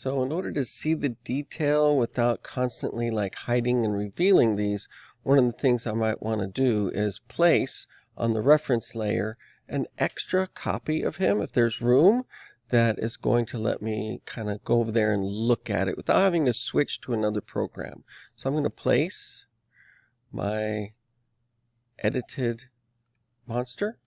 So in order to see the detail without constantly like hiding and revealing these, one of the things I might want to do is place on the reference layer an extra copy of him if there's room that is going to let me kind of go over there and look at it without having to switch to another program. So I'm going to place my edited monster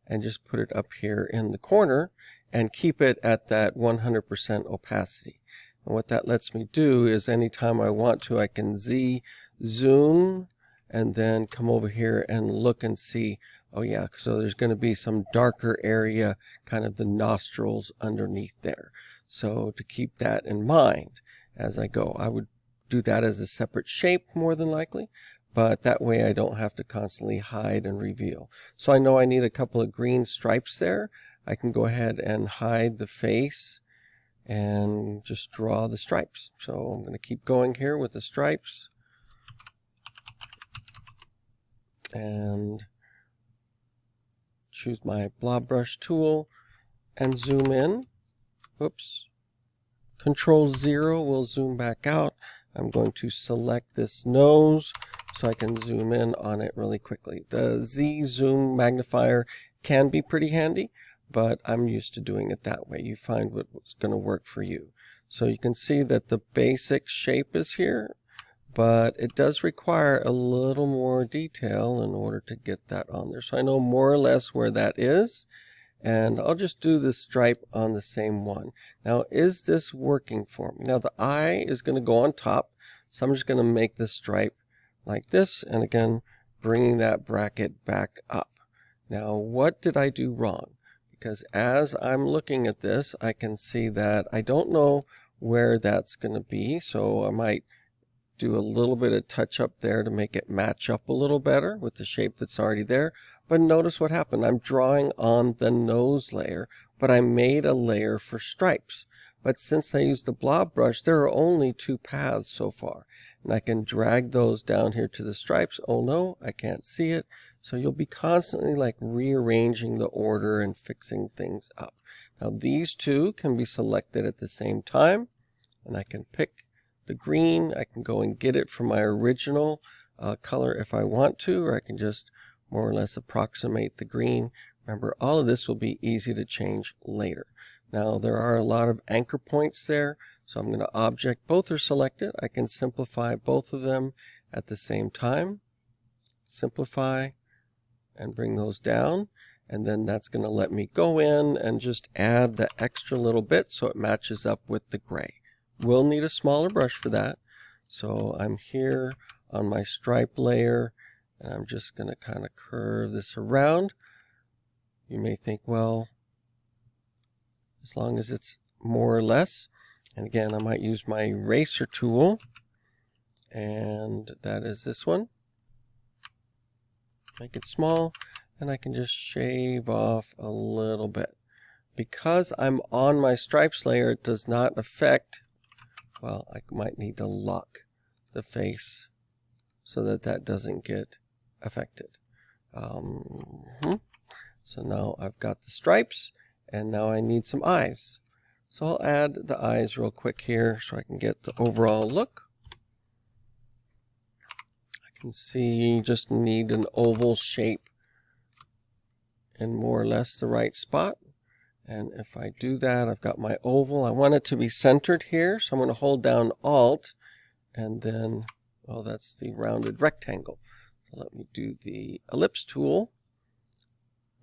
and just put it up here in the corner and keep it at that 100% opacity. And what that lets me do is anytime I want to, I can zoom and then come over here and look and see, oh yeah, so there's going to be some darker area, kind of the nostrils underneath there. So to keep that in mind as I go, I would do that as a separate shape more than likely, but that way I don't have to constantly hide and reveal. So I know I need a couple of green stripes there. I can go ahead and hide the face and just draw the stripes. So I'm going to keep going here with the stripes. And choose my blob brush tool and zoom in. Oops. Control 0 will zoom back out. I'm going to select this nose so I can zoom in on it really quickly. The Z zoom magnifier can be pretty handy, but I'm used to doing it that way. You find what's going to work for you. So you can see that the basic shape is here, but it does require a little more detail in order to get that on there. So I know more or less where that is, and I'll just do the stripe on the same one. Now, is this working for me? Now, the eye is going to go on top, so I'm just going to make the stripe like this, and again, bringing that bracket back up. Now, what did I do wrong? Because as I'm looking at this, I can see that I don't know where that's going to be, so I might do a little bit of touch up there to make it match up a little better with the shape that's already there. But notice what happened. I'm drawing on the nose layer, but I made a layer for stripes. But since I used the blob brush, there are only 2 paths so far. And I can drag those down here to the stripes. Oh no, I can't see it. So you'll be constantly like rearranging the order and fixing things up. Now these two can be selected at the same time. And I can pick the green. I can go and get it from my original color if I want to, or I can just more or less approximate the green. Remember, all of this will be easy to change later. Now, there are a lot of anchor points there, so I'm going to object. Both are selected. I can simplify both of them at the same time. Simplify and bring those down. And then that's going to let me go in and just add the extra little bit so it matches up with the gray. We'll need a smaller brush for that. So I'm here on my stripe layer, and I'm just going to kind of curve this around. You may think, well, as long as it's more or less. And again, I might use my eraser tool, and that is this one. Make it small, and I can just shave off a little bit. Because I'm on my stripes layer, it does not affect, well, I might need to lock the face so that that doesn't get affected. So now I've got the stripes, and now I need some eyes. So I'll add the eyes real quick here so I can get the overall look. I can see just need an oval shape in more or less the right spot. And if I do that, I've got my oval. I want it to be centered here, so I'm going to hold down Alt, and then, well, that's the rounded rectangle. So let me do the ellipse tool,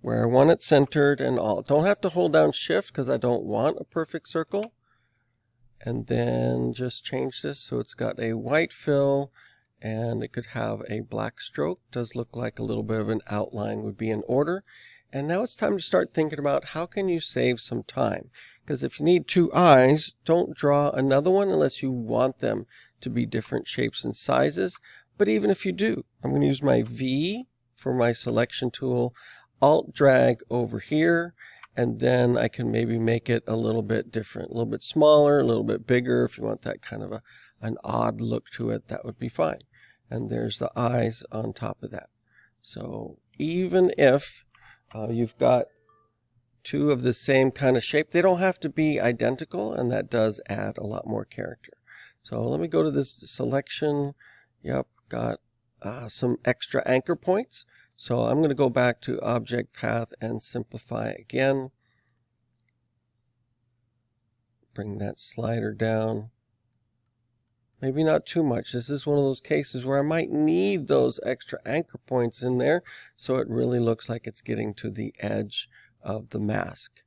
where I want it centered, and Alt. Don't have to hold down Shift, because I don't want a perfect circle. And then just change this so it's got a white fill, and it could have a black stroke. Does look like a little bit of an outline would be in order. And now it's time to start thinking about how can you save some time. Because if you need 2 eyes, don't draw another one unless you want them to be different shapes and sizes. But even if you do, I'm going to use my V for my selection tool, Alt drag over here, and then I can maybe make it a little bit different, a little bit smaller, a little bit bigger. If you want that kind of an odd look to it, that would be fine. And there's the eyes on top of that. So even if you've got two of the same kind of shape. They don't have to be identical, and that does add a lot more character. So let me go to this selection. Yep, got some extra anchor points. So I'm going to go back to Object Path and simplify again. Bring that slider down. Maybe not too much. This is one of those cases where I might need those extra anchor points in there so it really looks like it's getting to the edge of the mask.